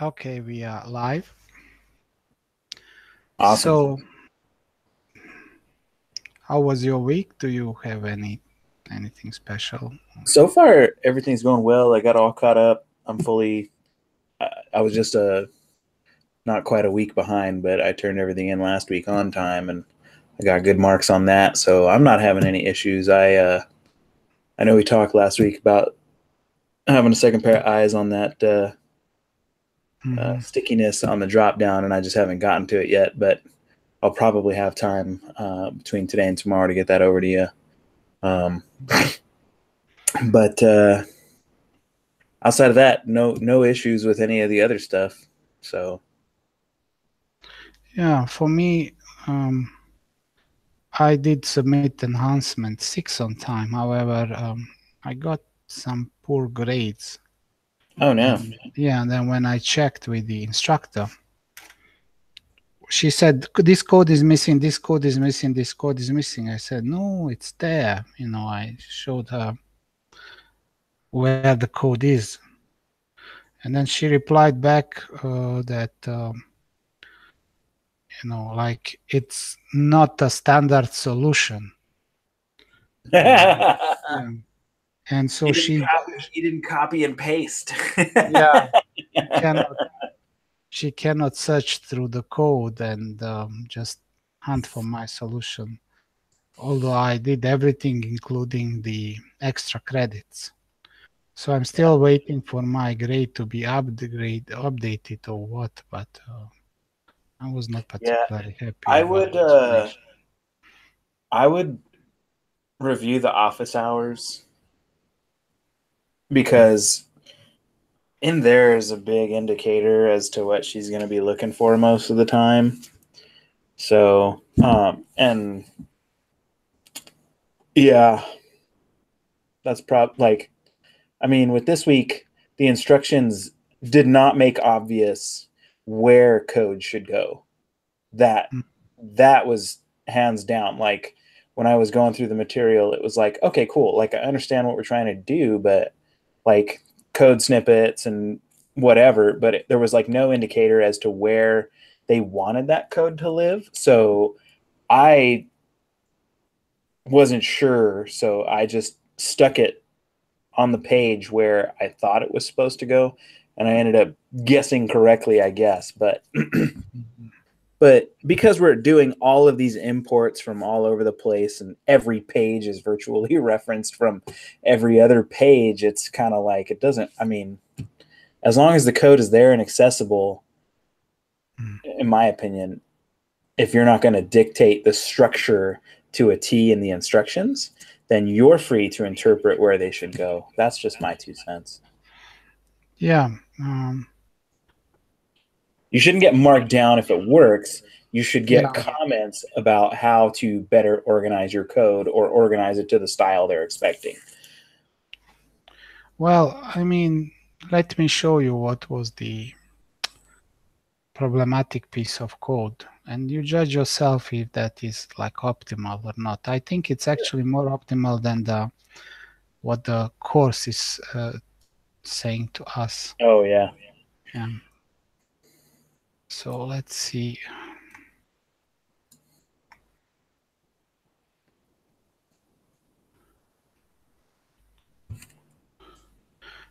Okay, we are live. Awesome. So, how was your week? Do you have anything special? So far, everything's going well. I got all caught up. I'm fully. I was just not quite a week behind, but I turned everything in last week on time, and I got good marks on that. So I'm not having any issues. I know we talked last week about having a second pair of eyes on that Hmm. stickiness on the drop down, and I just haven't gotten to it yet. But I'll probably have time between today and tomorrow to get that over to you. Um, but outside of that, no issues with any of the other stuff. So Yeah, for me, um, I did submit enhancement 6 on time. However, I got some poor grades. oh no. And yeah, and then when I checked with the instructor, she said, this code is missing, this code is missing, this code is missing. I said, no, it's there. I showed her where the code is. And then she replied back that like it's not a standard solution. And yeah, and so You didn't copy and paste. yeah, she cannot she cannot search through the code and just hunt for my solution. Although I did everything, including the extra credits. So I'm Yeah. still waiting for my grade to be updated or what, but I was not Yeah. particularly happy I about would the explanation. I would review the office hours because in there is a big indicator as to what she's going to be looking for most of the time. So, and yeah, that's like, I mean, with this week, the instructions did not make obvious where code should go. That Mm. that was hands down. Like when I was going through the material, it was like, okay, cool. Like I understand what we're trying to do, but like code snippets and whatever, but there was like no indicator as to where they wanted that code to live. So I wasn't sure, so I just stuck it on the page where I thought it was supposed to go, and I ended up guessing correctly, I guess. But because we're doing all of these imports from all over the place and every page is virtually referenced from every other page, it's kind of like it doesn't, I mean, as long as the code is there and accessible, Mm. in my opinion, if you're not going to dictate the structure to a T in the instructions, then you're free to interpret where they should go. That's just my 2 cents. Yeah, You shouldn't get marked down if it works. You should yeah. get comments about how to better organize your code or organize it to the style they're expecting. Well, I mean, let me show you what was the problematic piece of code, and you judge yourself if that is like optimal or not. I think it's actually more optimal than the what the course is saying to us. Oh yeah. Yeah. So let's see.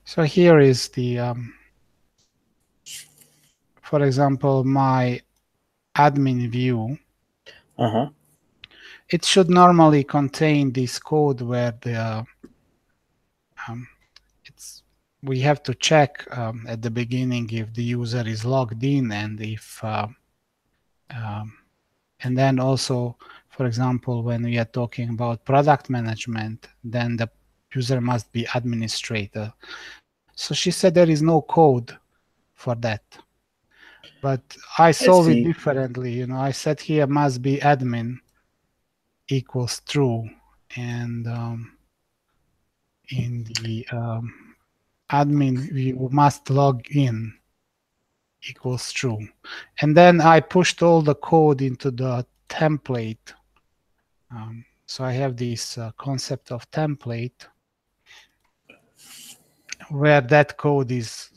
So here is the, for example, my admin view. Uh-huh. It should normally contain this code where the um, it's we have to check at the beginning if the user is logged in and if um, and then also, for example, when we are talking about product management, then the user must be administrator. So she said there is no code for that, but I I solve it see. differently. I said here must be admin equals true, and in the admin view must log in equals true. And then I pushed all the code into the template. So I have this concept of template where that code is,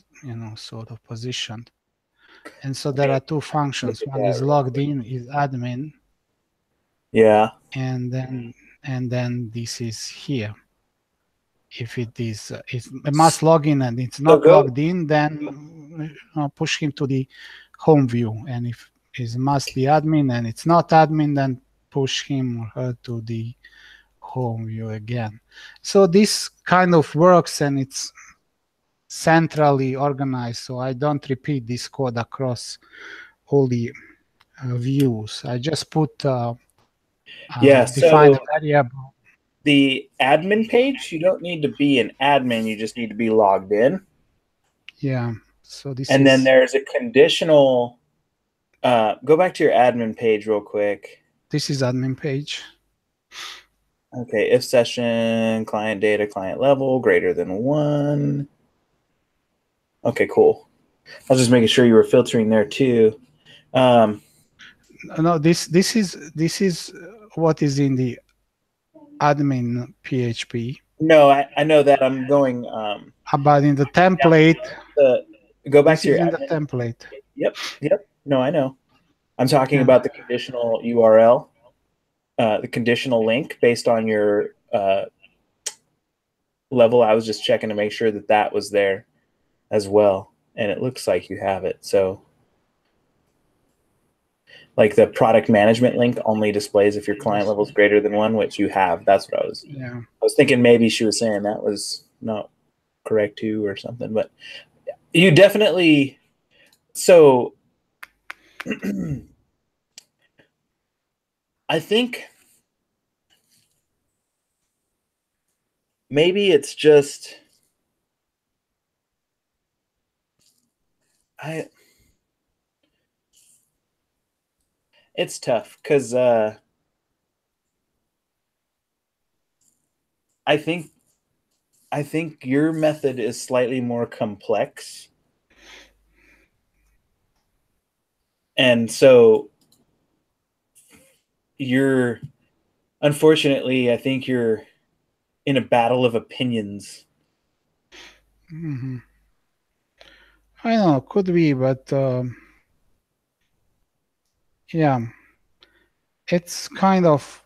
sort of positioned. And so there are two functions. One is logged in, is admin. Yeah. And then this is here. If it is it's a must login and it's not logged in, then push him to the home view. And if it must be admin and it's not admin, then push him or her to the home view again. So this kind of works, and it's centrally organized, so I don't repeat this code across all the views. I just put define a variable. The admin page, you don't need to be an admin, you just need to be logged in. Yeah, so this and then there's a conditional, go back to your admin page real quick. This is admin page. Okay, if session, client data, client level, greater than 1. Okay, cool. I was just making sure you were filtering there too. No, this is what is in the admin PHP. No, I know that. I'm going. But in the template, go back to your in the template. Yep. No, I know. I'm talking about the conditional URL, the conditional link based on your level. I was just checking to make sure that that was there as well, and it looks like you have it. So, like the product management link only displays if your client level is greater than 1, which you have. That's what I was. Yeah. I was thinking maybe she was saying that was not correct too or something, but you definitely. So, I think maybe it's just it's tough because I think your method is slightly more complex, and so unfortunately, I think you're in a battle of opinions. Mm-hmm. I don't know, could be, but yeah, it's kind of.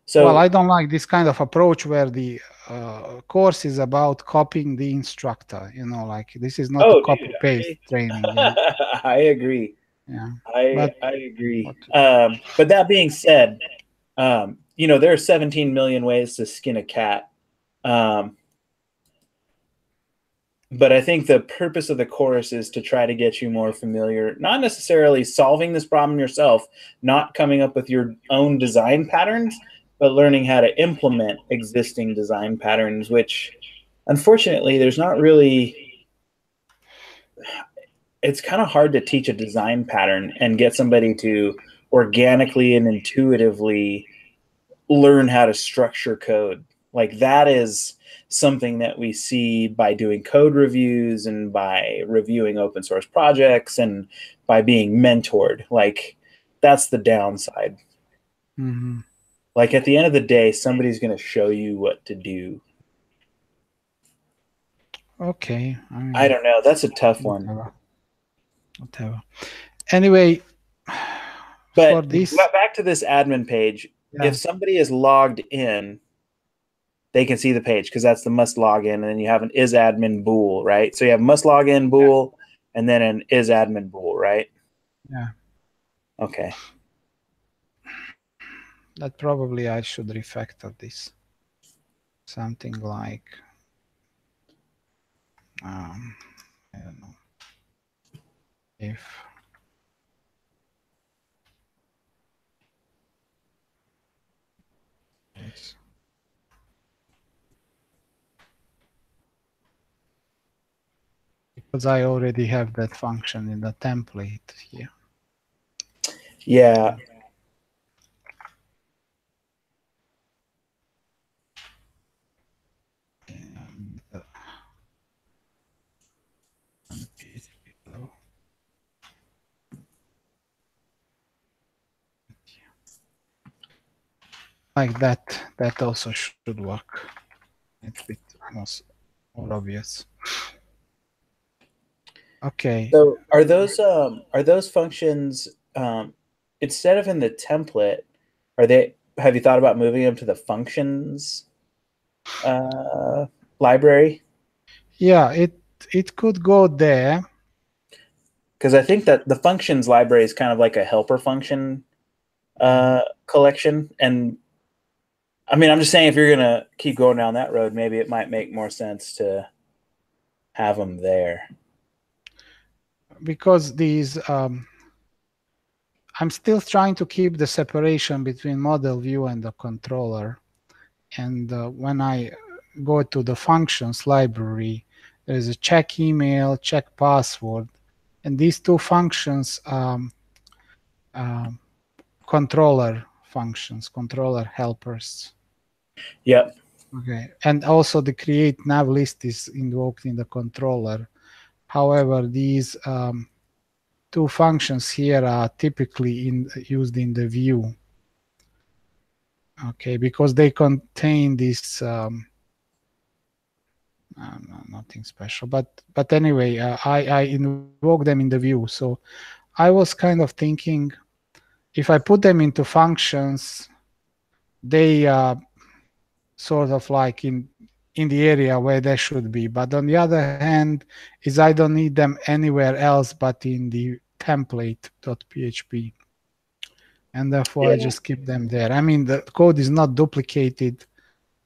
So, well, I don't like this kind of approach where the course is about copying the instructor. Like this is not a copy-paste training. Yeah. I agree. Yeah, I agree. But that being said, there are 17 million ways to skin a cat. But I think the purpose of the course is to try to get you more familiar, not necessarily solving this problem yourself, not coming up with your own design patterns, but learning how to implement existing design patterns, which unfortunately there's not really. It's kind of hard to teach a design pattern and get somebody to organically and intuitively learn how to structure code. Like that is something that we see by doing code reviews and by reviewing open source projects and by being mentored. Like that's the downside. Mm-hmm. Like at the end of the day, somebody's going to show you what to do. Okay. I don't know. That's a tough one. Whatever. Anyway, but for this, back to this admin page. Yeah. If somebody is logged in, they can see the page because that's the must log in, and then you have an is admin bool, right? So you have must log in bool, and then an is admin bool, right? Yeah. Okay. That probably I should refactor this. Something like, I don't know, if it's because I already have that function in the template here. Yeah. Like that also should work. It's a bit more obvious. Okay. So are those functions instead of in the template, are they have you thought about moving them to the functions uh, library? Yeah, it could go there. Because I think that the functions library is kind of like a helper function collection. And I mean, I'm just saying if you're gonna keep going down that road, maybe it might make more sense to have them there. Because these I'm still trying to keep the separation between model view and the controller. And when I go to the functions library, there is a check email, check password, and these two functions um, controller functions, controller helpers. Yep. Okay, and also the create nav list is invoked in the controller. However, these two functions here are typically used in the view. Okay, because they contain this nothing special, but anyway, I invoke them in the view. So I was kind of thinking if I put them into functions, they sort of like in the area where they should be. But on the other hand, is I don't need them anywhere else but in the template.php. And therefore I Yeah. just keep them there. I mean, the code is not duplicated,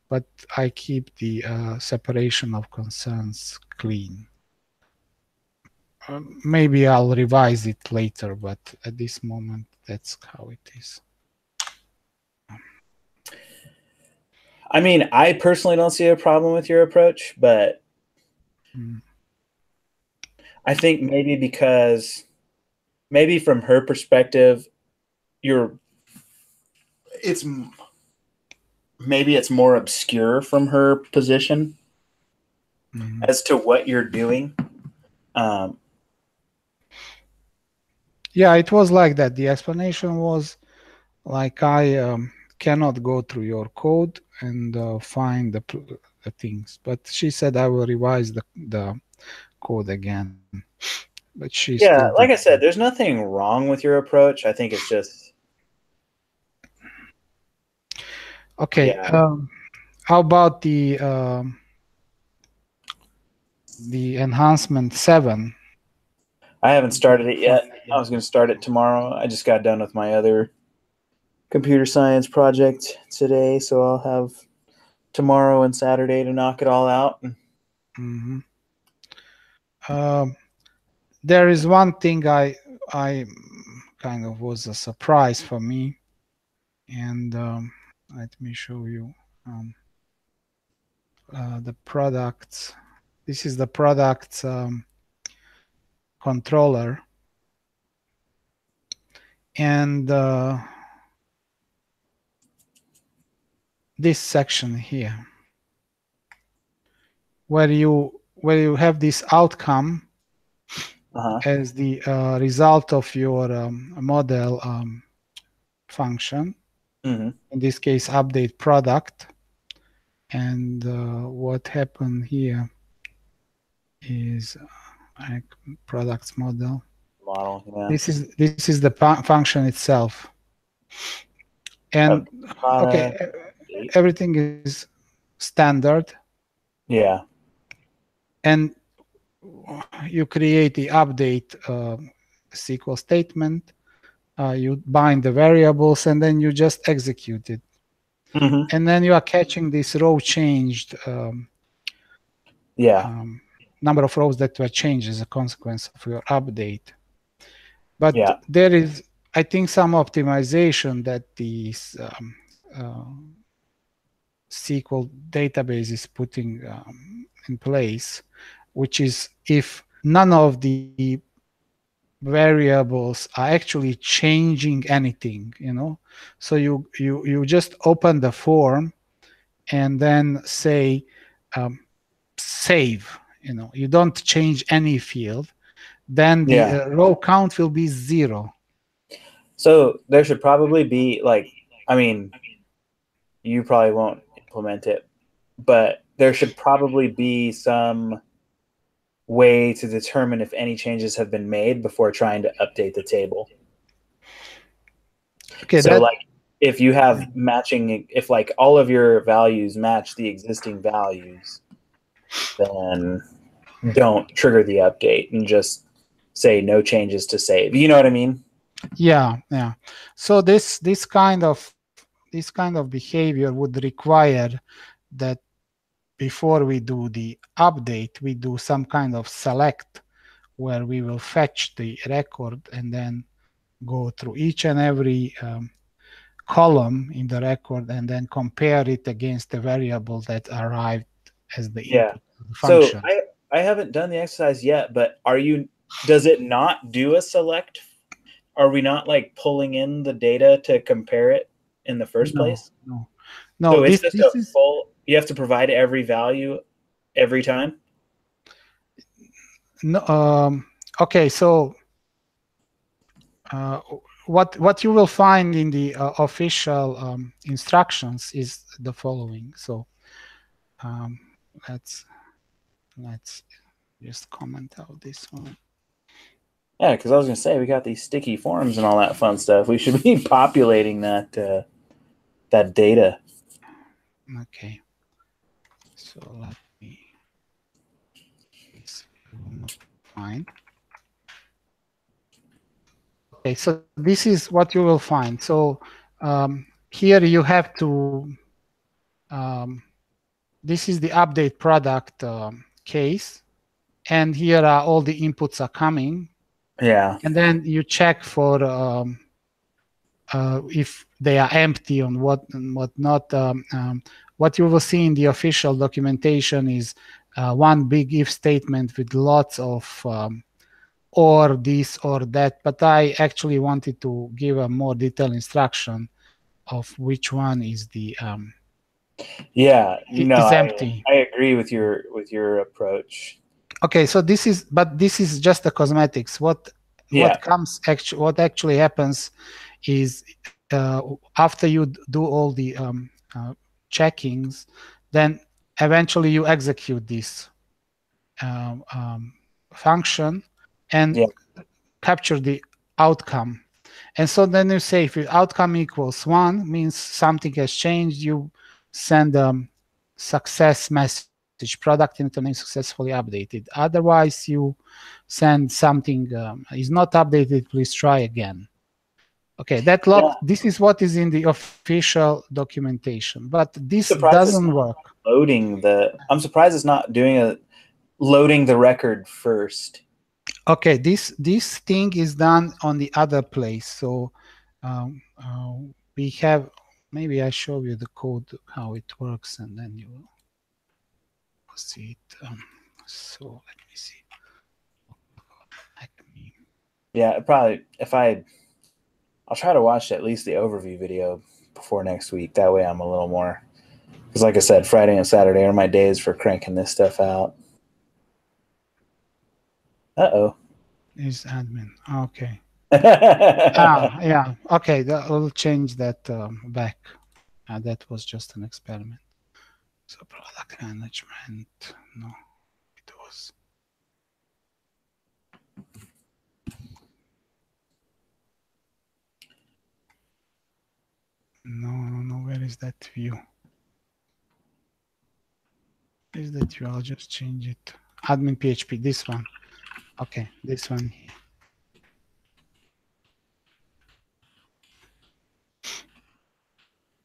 but I keep the separation of concerns clean. Maybe I'll revise it later, but at this moment, that's how it is. I mean, I personally don't see a problem with your approach, but Mm. I think maybe because maybe from her perspective, you're it's maybe it's more obscure from her position Mm. as to what you're doing. Um, Yeah, it was like that. The explanation was like I cannot go through your code and find the things. But she said I will revise the code again. But she still yeah, did. like I said, there's nothing wrong with your approach. I think it's just Okay. yeah. How about the enhancement 7? I haven't started it yet. I was going to start it tomorrow. I just got done with my other computer science project today, so I'll have tomorrow and Saturday to knock it all out. Mm-hmm. Um, there is one thing I kind of was a surprise for me, and let me show you the products. This is the products controller, and this section here, where you have this outcome Uh-huh. as the result of your model function. Mm-hmm. In this case, update product. And what happened here is products model. Model, yeah. This is the function itself. And Update okay, product date. everything is standard, Yeah. and you create the update SQL statement. You bind the variables, and then you just execute it. Mm-hmm. And then you are catching this row changed Yeah. number of rows that were changed as a consequence of your update. But Yeah. there is, I think, some optimization that the SQL database is putting in place, which is if none of the variables are actually changing anything, so you just open the form and then say save, you don't change any field, then the Yeah. row count will be 0. So there should probably be like, I mean, you probably won't implement it, but there should probably be some way to determine if any changes have been made before trying to update the table. Okay, so like if you have matching, if like all of your values match the existing values, then don't trigger the update and just say no changes to save. You know what I mean? yeah. So this kind of behavior would require that before we do the update, we do some kind of select where we will fetch the record and then go through each and every column in the record and then compare it against the variable that arrived as the input to the So function. I haven't done the exercise yet, but does it not do a select? Are we not like pulling in the data to compare it in the first place? No. So it's just a This is full, you have to provide every value every time? no. Okay, so what you will find in the official instructions is the following. So let's just comment out this one. Yeah, because I was going to say, we got these sticky forms and all that fun stuff. We should be populating that that data. Okay. So let me find. Okay, so this is what you will find. So here you have to, this is the update product case, and here are all the inputs are coming. Yeah. And then you check for if they are empty and what not. What you will see in the official documentation is one big if statement with lots of or this or that, but I actually wanted to give a more detailed instruction of which one is the is empty. I agree with your approach. Okay, so this is just the cosmetics. What actually happens is after you do all the checkings, then eventually you execute this function and capture the outcome. And so then you say if the outcome equals 1, means something has changed, you send a success message, product name successfully updated. Otherwise, you send something is not updated, please try again. Okay, that log, this is what is in the official documentation, but this doesn't work. I'm surprised it's not doing loading the record first. Okay, this thing is done on the other place. So we have, maybe I show you the code, how it works, and then you will see it. So let me see. Yeah, probably I'll try to watch at least the overview video before next week. That way I'm a little more, because like I said, Friday and Saturday are my days for cranking this stuff out. Uh-oh. Is admin. Okay. Yeah. Okay, we'll change that back. That was just an experiment. So product management, no, it was. No, where is that view? Is that view? I'll just change it. Admin PHP, this one. Okay, this one.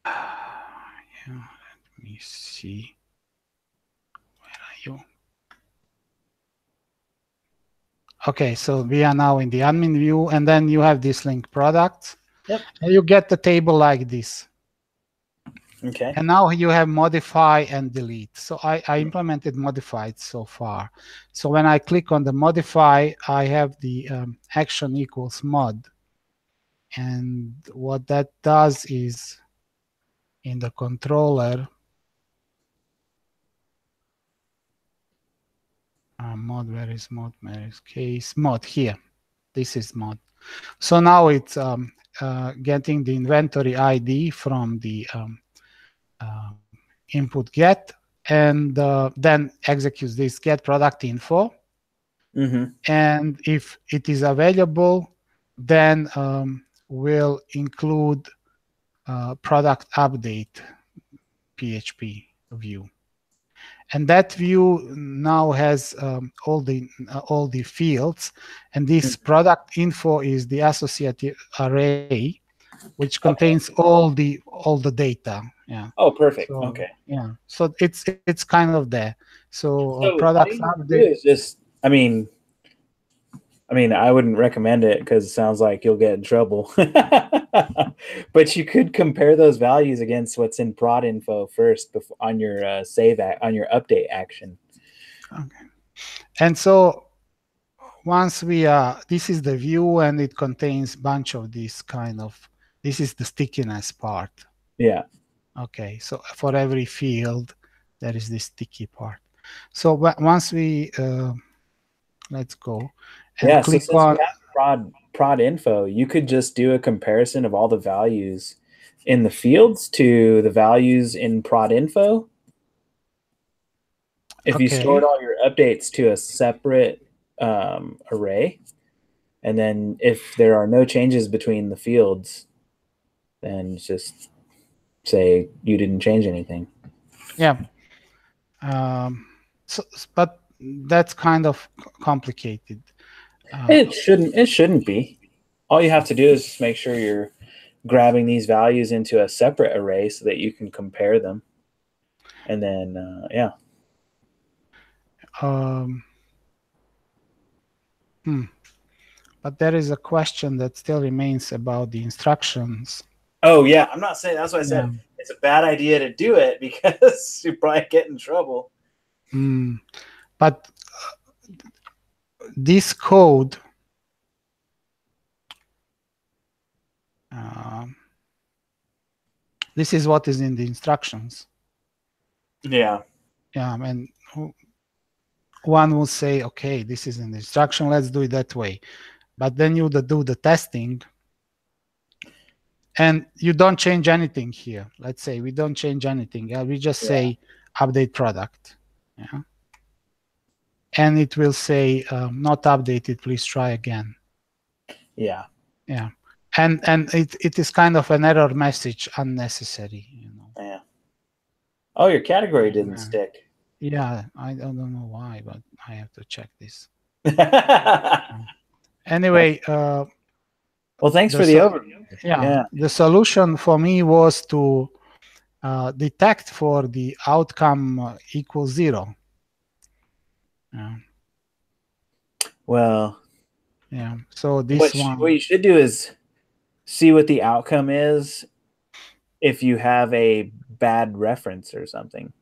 Yeah, let me see. Where are you? Okay, so we are now in the admin view, and then you have this link products. Yep. And you get the table like this. Okay. And now you have modify and delete. So I implemented modified so far. So when I click on the modify, I have the action equals mod. And what that does is in the controller, mod, where is case? Mod here. This is mod. So now it's getting the inventory ID from the input get, and then executes this get product info. And if it is available, then we'll include product update PHP view. And that view now has all the fields, and this product info is the associative array, which contains Okay. all the data. Yeah. Oh, perfect. So Okay. yeah. So it's kind of there. So So all products you need to update. do is just, I mean, I wouldn't recommend it because it sounds like you'll get in trouble. But you could compare those values against what's in prod info first before, on your on your update action. Okay. And so once we this is the view, and it contains bunch of this kind of, this is the stickiness part. Yeah. Okay. So for every field, there is this sticky part. So once we let's go and Yeah. So click since we on. have prod info, you could just do a comparison of all the values in the fields to the values in prod info. If you stored Okay. all your updates to a separate array, and then if there are no changes between the fields, then just say you didn't change anything. Yeah. So, but that's kind of complicated. Uh, It shouldn't be. All you have to do is just make sure you're grabbing these values into a separate array so that you can compare them. And then yeah. um, hmm. But there is a question that still remains about the instructions. Oh yeah, I'm not saying, that's why I Yeah. said it's a bad idea to do it because you probably get in trouble. But this code, uh, this is what is in the instructions. Yeah. Yeah, and one will say, okay, this is in the instruction, let's do it that way. But then you do the testing, and you don't change anything here. Let's say we don't change anything. We just say update product. Yeah. And it will say not updated, please try again. Yeah. Yeah. And it is kind of an error message, unnecessary, you know. Yeah. Oh, your category didn't stick. Yeah, I don't know why, but I have to check this. Well, Anyway, thanks for the overview. yeah, Yeah. the solution for me was to detect for the outcome equals 0. Yeah. Well, Yeah. So this what one. you should do is see what the outcome is if you have a bad reference or something.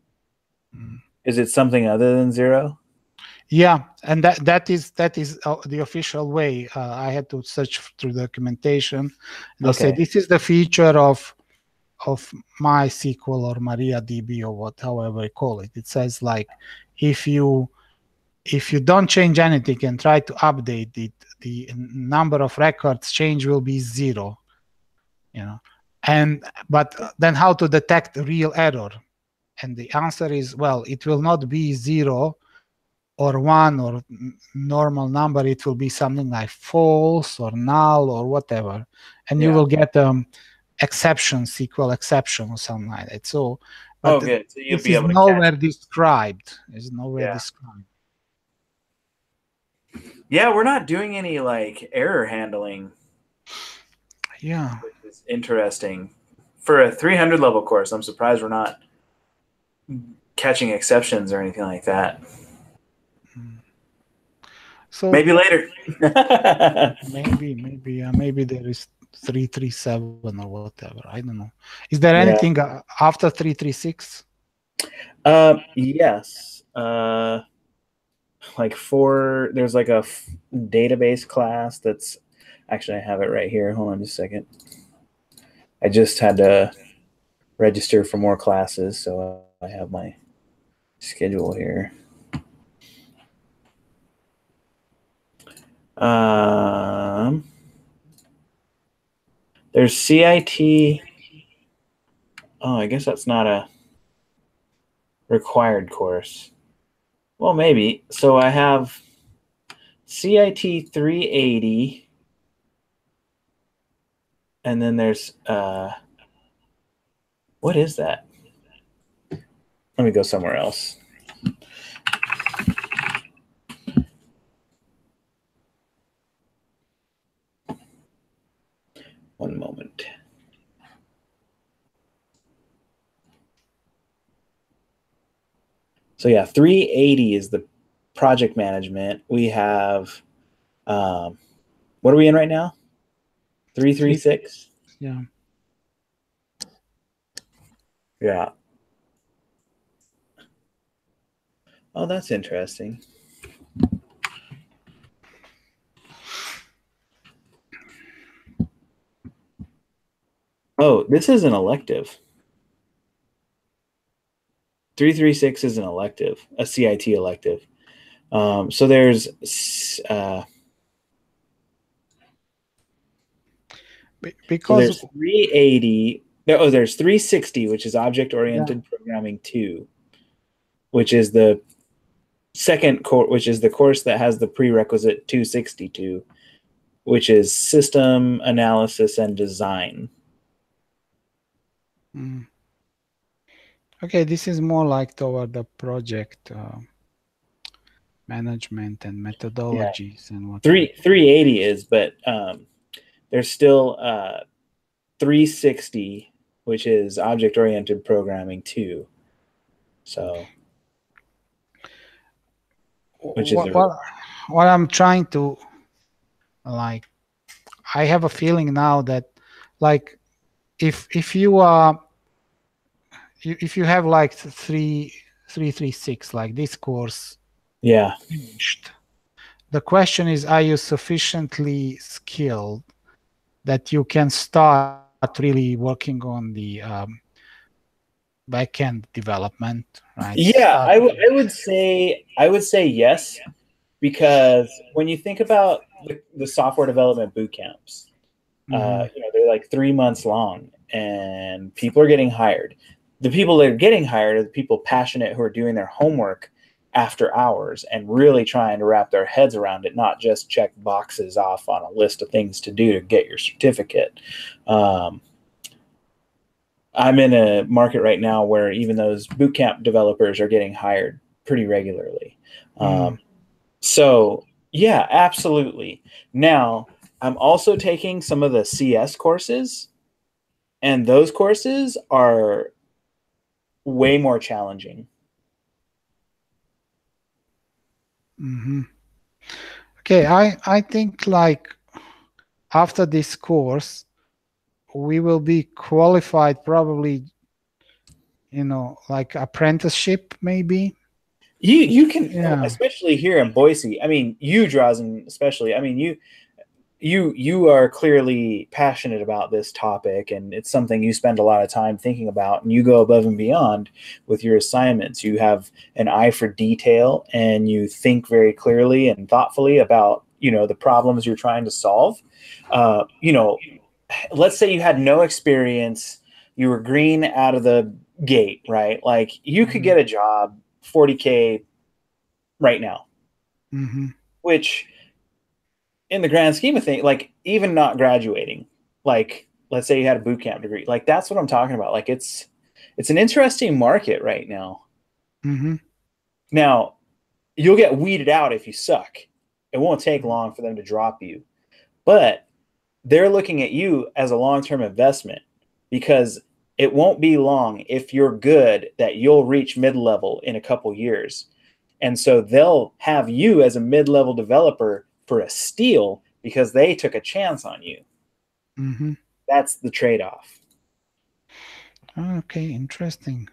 Is it something other than 0? Yeah, and that is the official way. I had to search through documentation. They say Okay. this is the feature of MySQL or MariaDB or however you call it. It says like if you don't change anything and try to update it, the number of records change will be 0. You know, but then how to detect real error? And the answer is, well, it will not be 0 or 1 or normal number. It will be something like false or null or whatever, and you Yeah. will get exceptions equal exception or something like that. So, but Oh, good. So you'll this be is able to catch nowhere it. described. It's nowhere Yeah. described. Yeah, we're not doing any like error handling, Yeah. which is interesting. For a 300 level course, I'm surprised we're not catching exceptions or anything like that. So Maybe later. maybe there is 337 or whatever. I don't know. Is there Yeah. anything after 336? Yes. Like there's like a database class that's actually, I have it right here. Hold on just a second. I just had to register for more classes, so I have my schedule here. There's CIT. Oh, I guess that's not a required course. Well, maybe. So I have CIT 380. And then there's what is that? Let me go somewhere else. One moment. So yeah, 380 is the project management. We have, what are we in right now? 336. Yeah. Yeah. Oh, that's interesting. Oh, this is an elective. 336 is an elective, a CIT elective. So there's Because 380. Oh, there's 360, which is object-oriented programming 2, which is the second course, which is the course that has the prerequisite 262, which is system analysis and design. Okay, this is more like toward the project management and methodologies and what. 380 is, but there's still 360, which is object-oriented programming 2. So, which is what I'm trying to, like, I have a feeling now that, like, if you are if you have like 336, like this course, finished, the question is, are you sufficiently skilled that you can start really working on the backend development, right? Yeah, I would say yes, because when you think about the software development boot camps, they're like 3 months long, and people are getting hired. The people that are getting hired are the people passionate who are doing their homework after hours and really trying to wrap their heads around it, not just check boxes off on a list of things to do to get your certificate. I'm in a market right now where even those bootcamp developers are getting hired pretty regularly. So yeah, absolutely. Now I'm also taking some of the CS courses, and those courses are way more challenging. Okay, I think, like, after this course, we will be qualified probably, like apprenticeship maybe. You can, especially here in Boise. I mean, you Drazen, especially. I mean, you are clearly passionate about this topic, and it's something you spend a lot of time thinking about, and you go above and beyond with your assignments. You have an eye for detail, and you think very clearly and thoughtfully about the problems you're trying to solve. Let's say you had no experience, you were green out of the gate, right? Like, you could get a job, $40K right now, which in the grand scheme of things, like, even not graduating, like, let's say you had a boot camp degree, like, that's what I'm talking about. Like, it's an interesting market right now. Now, you'll get weeded out if you suck. It won't take long for them to drop you, but they're looking at you as a long-term investment, because it won't be long, if you're good, that you'll reach mid-level in a couple years. And so they'll have you as a mid-level developer for a steal because they took a chance on you. That's the trade-off. Okay, interesting.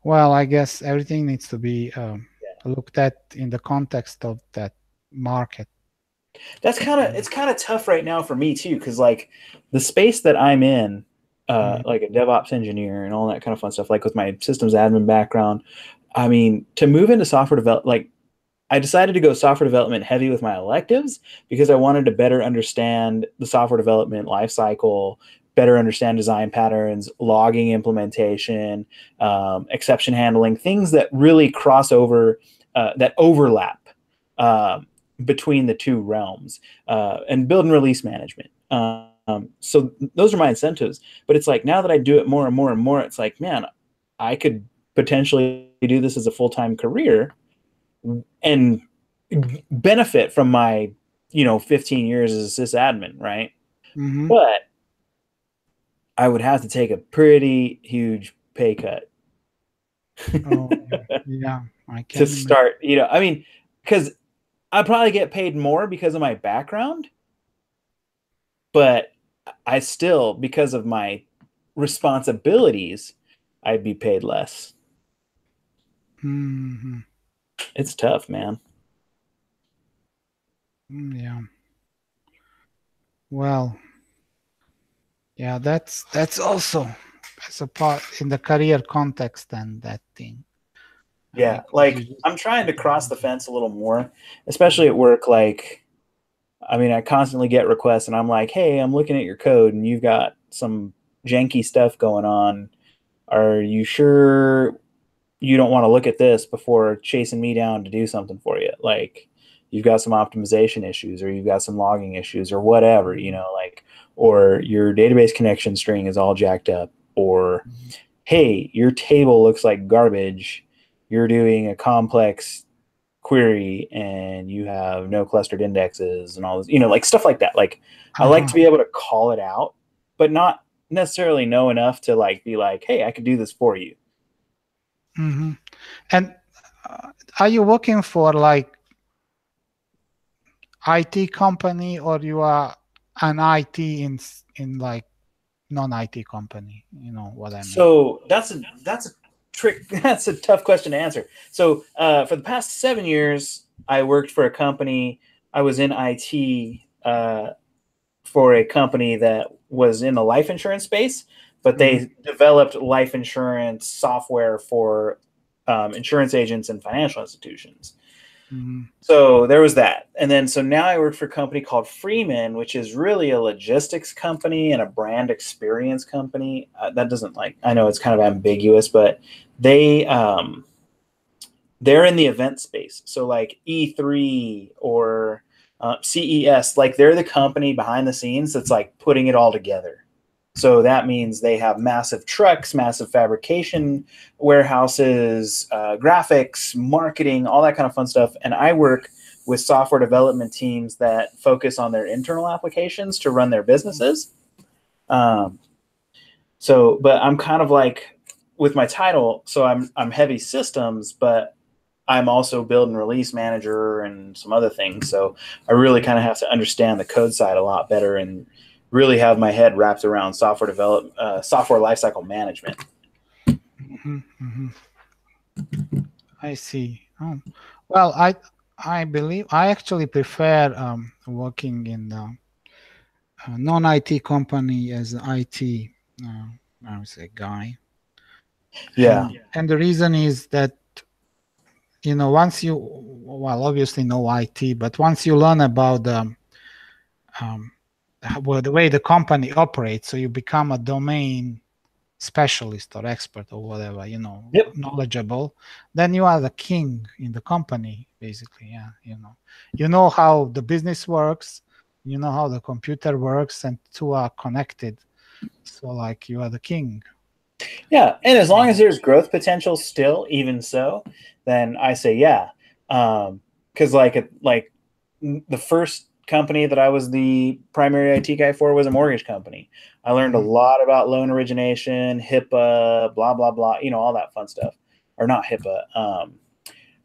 Well, I guess everything needs to be looked at in the context of that market. It's kind of tough right now for me too, because, like, the space that I'm in, like a DevOps engineer and all that kind of fun stuff, like with my systems admin background, I mean, to move into software development, like, I decided to go software development heavy with my electives because I wanted to better understand the software development lifecycle, better understand design patterns, logging implementation, exception handling, things that really cross over, that overlap. between the two realms, and build and release management. So those are my incentives. But it's like now that I do it more and more and more, it's like, man, I could potentially do this as a full-time career and benefit from my 15 years as a sysadmin, right? Mm-hmm. But I would have to take a pretty huge pay cut Oh, yeah, I to can imagine. start. I mean, because I probably get paid more because of my background, but I still, because of my responsibilities, I'd be paid less. Mm-hmm. It's tough, man. Yeah. Well, yeah, that's also as a part in the career context and that thing, Yeah, because you like just I'm trying keep to cross the evolving. fence a little more, especially at work. Like, I mean, I constantly get requests, and I'm like, "Hey, I'm looking at your code, and you've got some janky stuff going on. Are you sure you don't want to look at this before chasing me down to do something for you? Like, you've got some optimization issues, or you've got some logging issues, or whatever, like, or your database connection string is all jacked up, or Mhm. hey, your table looks like garbage. You're doing a complex query and you have no clustered indexes and all this, like stuff like that. Like, I like Uh-huh. to be able to call it out, but not necessarily know enough to like be like, hey, I could do this for you. Hmm. And are you working for like IT company, or you are an IT in like non-IT company? You know what I mean? So that's a trick. That's a tough question to answer. So for the past 7 years, I worked for a company. I was in IT for a company that was in the life insurance space, but Hmm. they developed life insurance software for insurance agents and financial institutions. Hmm. So there was that. And then so now I work for a company called Freeman, which is really a logistics company and a brand experience company. That doesn't, like, I know it's kind of ambiguous, but they they're in the event space. So like E3 or CES, like they're the company behind the scenes that's like putting it all together. So that means they have massive trucks, massive fabrication warehouses, graphics, marketing, all that kind of fun stuff. And I work with software development teams that focus on their internal applications to run their businesses. Um, but I'm kind of like with my title, so I'm heavy systems, but I'm also build and release manager and some other things. So I really kind of have to understand the code side a lot better and really have my head wrapped around software lifecycle management. Hmm. Hmm. I see. Oh. Well, I believe I actually prefer working in the non-IT company as an IT, I would say, guy. Yeah. And the reason is that, once you, well, obviously no IT, but once you learn about um, well, the way the company operates, so you become a domain specialist or expert or whatever, Yep. knowledgeable, then you are the king in the company, basically. Yeah, you know how the business works, you know how the computer works, and two are connected. So like you are the king. Yeah. And as long as there's growth potential still, even so, then I say yeah. Because like the first company that I was the primary IT guy for was a mortgage company. I learned a Mhm. lot about loan origination, HIPAA, blah blah blah, all that fun stuff. Or not HIPAA.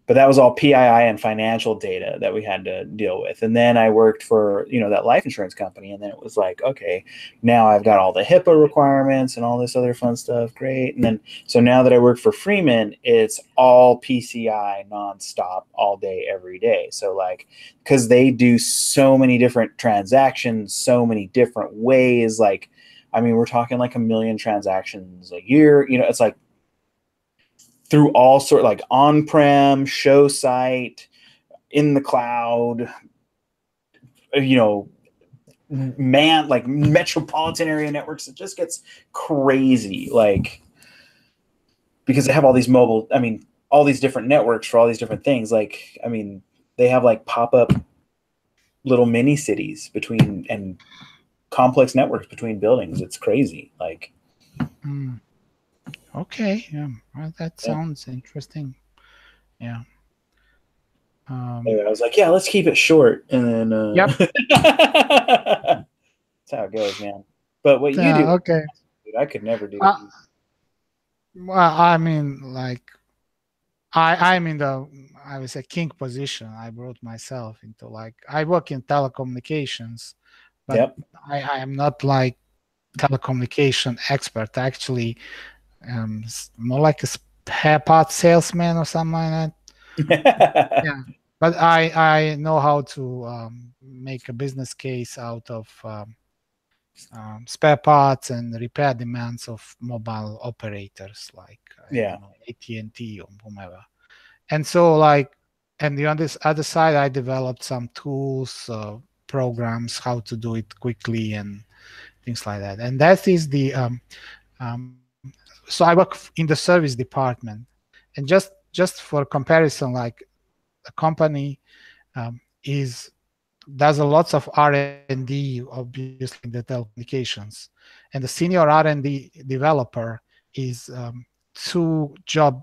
But that was all PII and financial data that we had to deal with. And then I worked for, that life insurance company. And then it was like, okay, now I've got all the HIPAA requirements and all this other fun stuff. Great. And then, so now that I work for Freeman, it's all PCI nonstop all day, every day. So like, cause they do so many different transactions, so many different ways. Like, I mean, we're talking like 1 million transactions a year. It's like, through all sort, like on-prem, show site, in the cloud, you know, like metropolitan area networks. It just gets crazy, like, because they have all these all these different networks for all these different things. Like, I mean, they have like pop-up little mini cities between and complex networks between buildings. It's crazy. Like, Mm. Okay. Yeah. Well, that yeah. sounds interesting. Yeah. Anyway, I was like, yeah, let's keep it short, and then Yep. that's how it goes, man. But what you do, Okay. dude, I could never do what Uh, you. well, I mean, like, I'm in the, I would say, king position. I brought myself into, like, I work in telecommunications, but Yep. I am not like telecommunication expert. Actually, more like a spare parts salesman or something like that. Yeah, but I know how to make a business case out of spare parts and repair demands of mobile operators like I Yeah. don't know, AT&T or whomever. And so, like, and on this other side, I developed some tools, programs, how to do it quickly and things like that. And that is the um, so I work in the service department, and just for comparison, like the company is does a lots of R&D, obviously, in the telecommunications, and the senior R&D developer is two job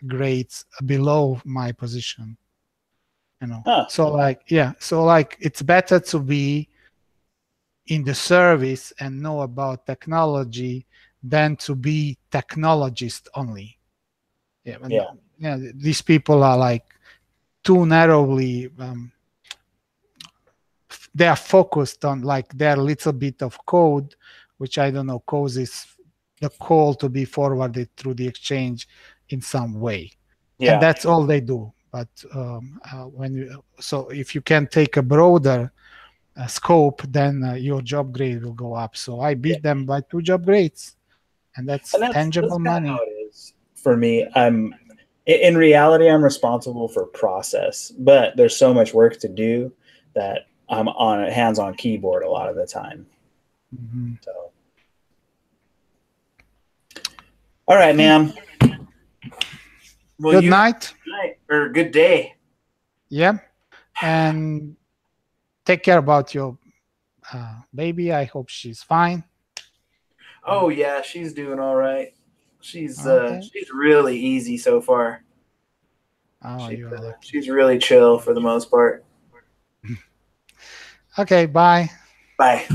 grades below my position. Huh. So like, yeah, so like it's better to be in the service and know about technology than to be technologist only. Yeah, and Yeah. yeah, these people are like too narrowly they are focused on like their little bit of code, which I don't know causes the call to be forwarded through the exchange in some way, and Yeah. that's all they do. But when you, so if you can take a broader scope, then your job grade will go up. So I Yeah. beat them by 2 job grades, and And that's that's tangible kind of how money. it is for me. In reality, I'm responsible for process, but there's so much work to do that I'm on a hands-on keyboard a lot of the time. Mhm. So, all right, Okay. man. Well, Good you have night. a good night or good day. Yeah, and take care about your baby. I hope she's fine. Oh yeah, she's doing all right. Okay. She's really easy so far. Oh, you are lucky. She's really chill for the most part. Okay, bye. Bye.